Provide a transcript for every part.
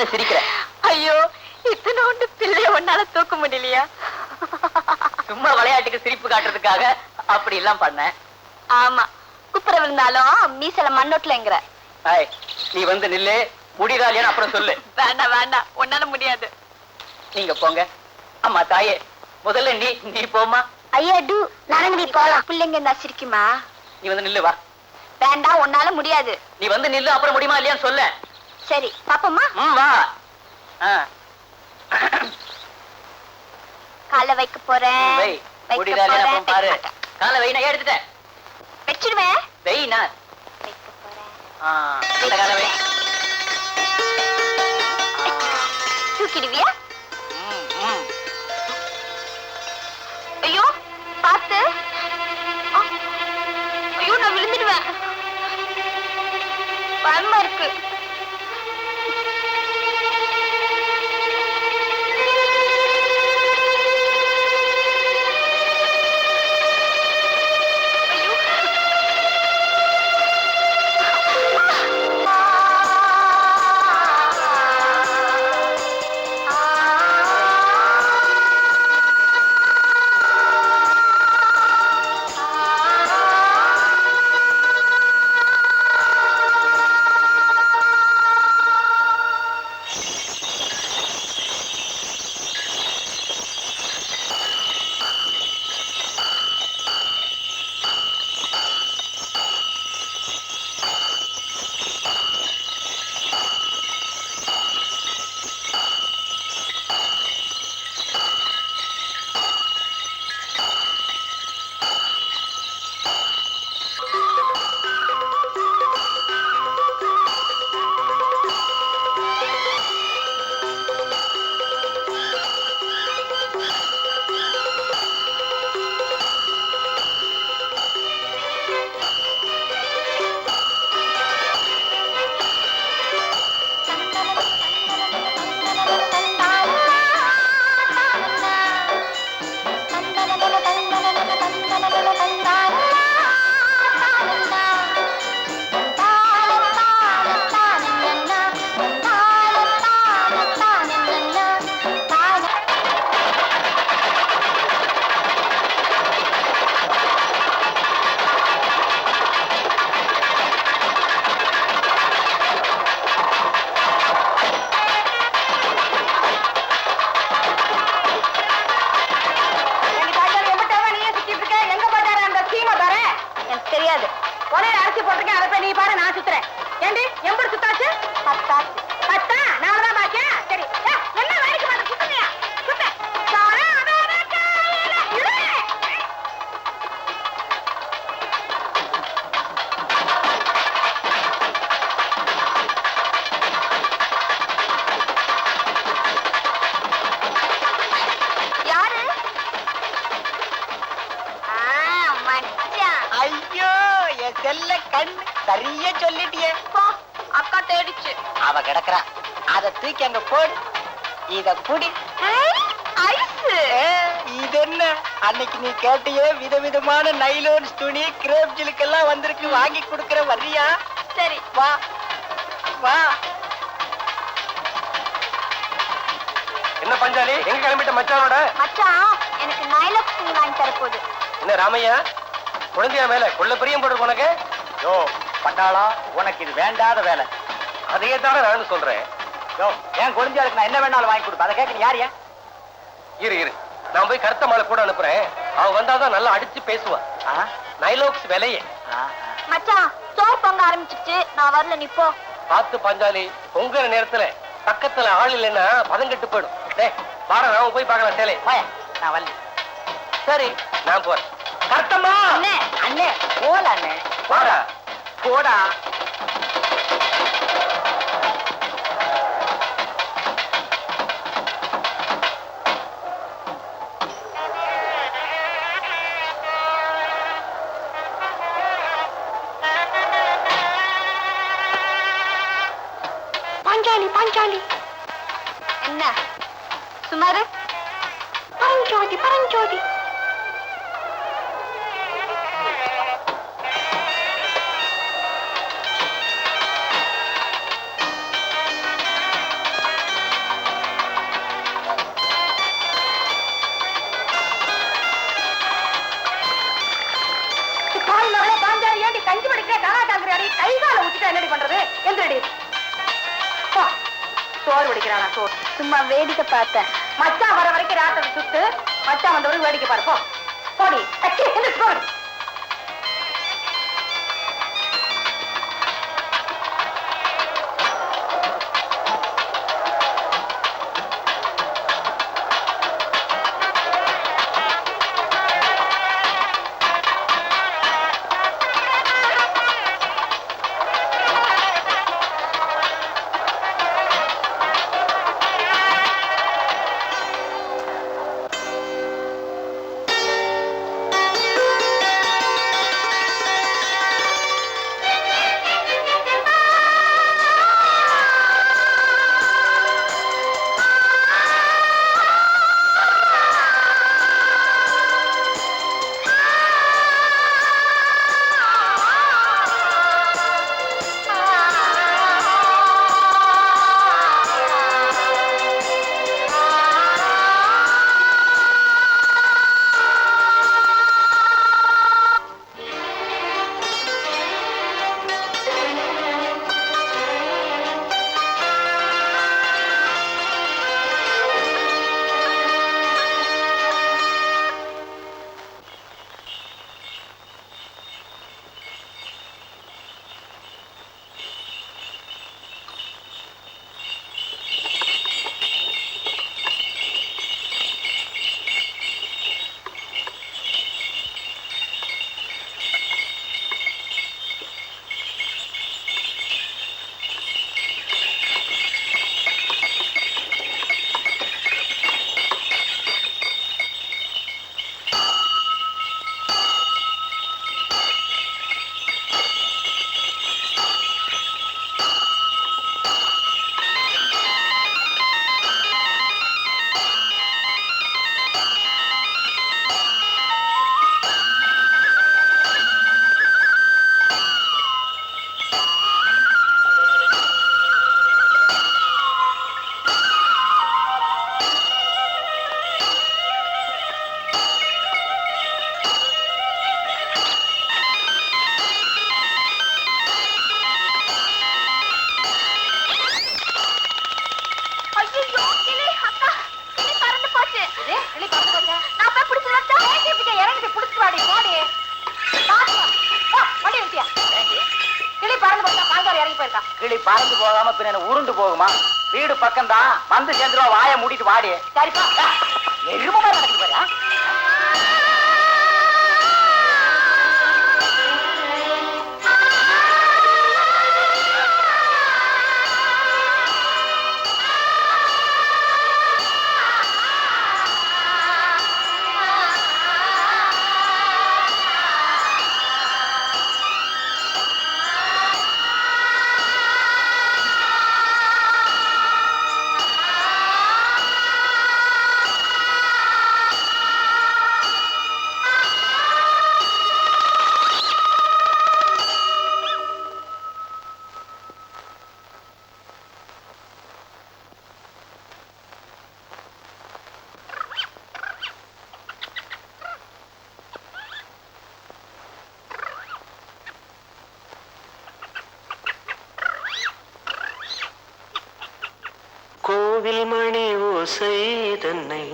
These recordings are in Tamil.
என்ன சிரிக்கிற? ஐயோ, இத்தனோண்டு பிள்ளை ஒன்னால தூக்க முடியலையா? சும்மா விளையாட்டுக்கு சிரிப்பு காட்டுறதுக்காக அப்படி எல்லாம் பண்ண. ஆமா, குப்புற விழுந்தாலும் மீசல மண்ணோட்டலங்கிற. நீ வந்து நில்லு, முடியறாளியான்னு அப்புறம் சொல்லு. வேண்டாம் வேண்டாம், உன்னால முடியாது. நீங்க போங்க. அம்மா தாயே, முதல்ல நீ போமா. ஐயா டு, நானே போலாம். பிள்ளைங்க இருந்தா சிரிக்குமா? நீ வந்து நில்லு, வா. வேண்டாம், உன்னால முடியாது. நீ வந்து நில்லு, அப்புறம் முடியுமா இல்லையான்னு சொல்ல. சரி பாப்போமா? வா. காலை வைக்க போறேன். பாரு, காலை வை. நான் எடுத்துட்டேன், வச்சிடுவேன். வெயினா வைக்க போறேன். காலை வை. தூக்கிடுவியா? ஐயோ பாத்து. ஐயோ, நான் விழுந்துடுவேன். பயமா இருக்கு. தெரியாது. ஒரே அரிசி போட்டுருக்கேன், அதை நீ பாரு, நான் சுத்துறேன். ஏண்டி எம்பது சுத்தாச்சு? 10 நாலதான் பாக்கியா? சரி, என்ன வேலைக்கு மாட்ட சுத்துனியா? சுத்த யாரு? மச்சான். ஐயோ, என் செல்ல கண்ணு, சரியா சொல்லிட்டியே. அக்கா தேடிச்சு. அவ கிடக்குறா, அத தூக்கி அங்க போடு. இத குடி. இது என்ன, அன்னைக்கு நீ கேட்டியே விதவிதமான நைலோன் துணி, கிரேப் ஜிலுக்கெல்லாம் வந்திருக்கு, வாங்கி கொடுக்கற, வர்றியா? சரி வா வா. என்ன பஞ்சாலி, எங்க கிளம்பிட்ட மச்சானோட? மச்சான் எனக்கு நைலாக்ஸ் துணி வாங்கி தர போகுது. என்ன ராமையா, குழந்தையா மேல கொள்ள பிரியம் போட்டு உனக்கு? யோ பட்டாளா, உனக்கு இது வேண்டாத வேலை. அதையே தானே நான் சொல்றேன். யோ, ஏன் குழந்தையாளுக்கு நான் என்ன வேணாலும் வாங்கி கொடுப்பேன், அதை கேட்க யார்? இரு, நான் போய் கருத்த மாலை கூட அனுப்புறேன். அவ வந்தாதான் நல்லா அடிச்சு பேசுவா. நைலோக்ஸ் விலையே. மச்சான் சோறு பொங்க ஆரம்பிச்சிருச்சு, நான் வரல, நீ போ. பார்த்து பஞ்சாலி, பொங்குற நேரத்துல பக்கத்துல ஆள் இல்லைன்னா பதங்கட்டு போயிடும். வாடா, நாம போய் பார்க்கலாம். சேலை நான் வரல. சரி, நான் போறேன். கருத்தம்மா அண்ணே, அண்ணே போல அண்ணே. வாடா போடா. பாஞ்சாலி என்ன சுமாரு? பரஞ்சோதி கஞ்சி படிக்கிற காலா காங்கிரி கை கால ஊத்திட்டு என்னடி பண்றது எந்திரடி சோறு பிடிக்கிறானா சோறு சும்மா வேடிக்கை பார்த்தேன் மச்சான் வர வரைக்கும் ராட்டை சுத்து மச்சான் வந்தவரைக்கும் வேடிக்கை பாருப்போம் போடி போடு கிளி பறந்து போகாம பின்ன உருண்டு போகுமா? வீடு பக்கம் தான், வந்து சேர்ந்துருவா. வாயை மூடிட்டு வாடி. சரிப்பா, எருமை நடக்குது பாரு. கோவில் மணி ஓசை தன்னை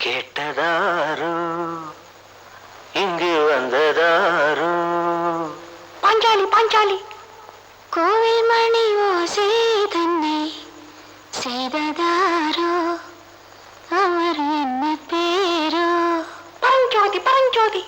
கேட்டதாரோ, இங்கு வந்ததாரோ? பாஞ்சாலி பாஞ்சாலி. கோவில் மணி ஓசை தன்னை செய்ததாரோ, அவர் என்ன பேரோ? பரஞ்சோதி பரஞ்சோதி.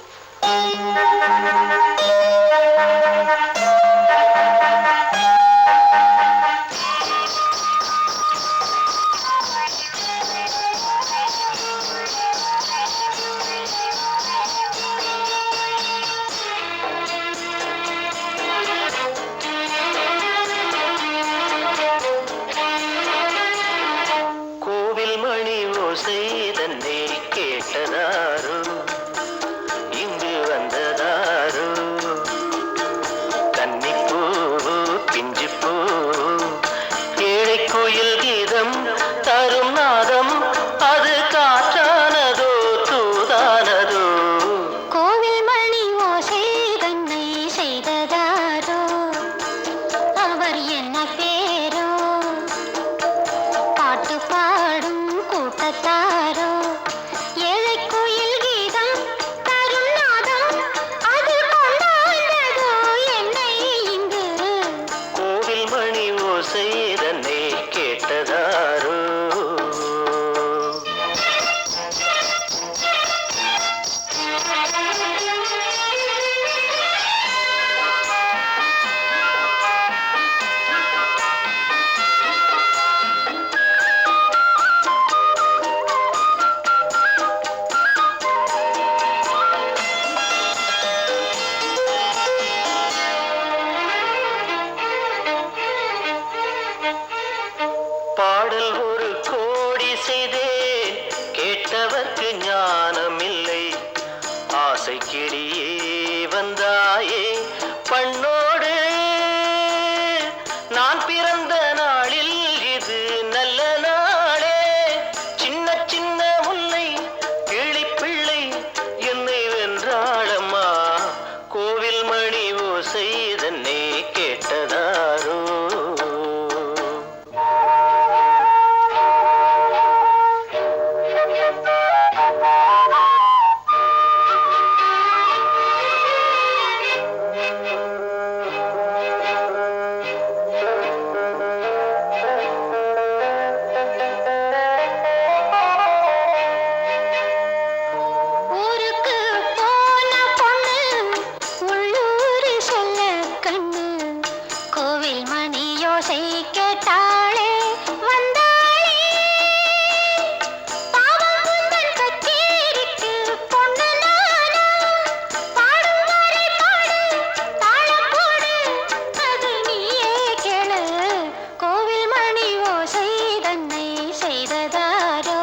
தன்னை கேட்டதாரோ, இங்கு வந்ததாரோ? கன்னிப்பூ பிஞ்சிப்பூ ஏழை கோயில் கீதம் தரும் நாதம், அது காற்றானதோ தூதானதோ? கோவில் மணி ஓசை தன்னை செய்ததாரோ ஏழை கோயில் கீதம் தரும் நாதம் அது கொண்டாடுதோ என்னை இங்கு கோவில் மணி ஓசை தன்னை கேட்டதாரோ பாடல் ஒரு கோடி செய்தேன் கேட்டவர்க்கு ஞானமில்லை ஆசை கிளியே வந்தாயே பண்ணோடு நான் பிறந்த நாளில் இது நல்ல நாளே சின்ன சின்ன முல்லை கிளிப்பிள்ளை என்னை வென்றாளம்மா கோவில் மணி ஓசை தன்னை கேட்டதாரோ ஊருக்கு போன பொண்ணு உள்ளூர் செல்ல கண்ணு கோவில் மணியோசை கேட்டாளே வந்தாளே பாவம் முந்தன் கச்சேரிக்கு பொண்ணு நானா பாடும் வரை பாடு தாளம் போடு அது நீயே கேளு கோவில் மணி ஓசை தன்னை செய்ததாரோ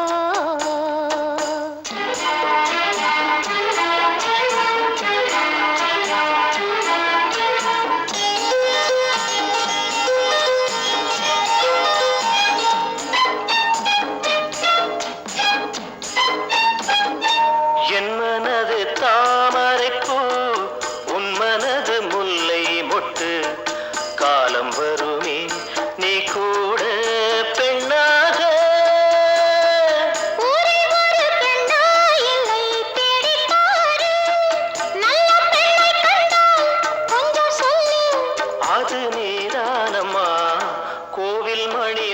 என் மனது தாமரைப்பூ உன் மனது முல்லை மொட்டு காலம் வருமே நீ கூட பெண்ணாக ஊரே ஒரு பெண்ணா இல்லை தேடிப் பாரு நல்ல பெண்ணை கண்டால் கொஞ்சம் சொல்லு அது நீதானம்மா கோவில் மணி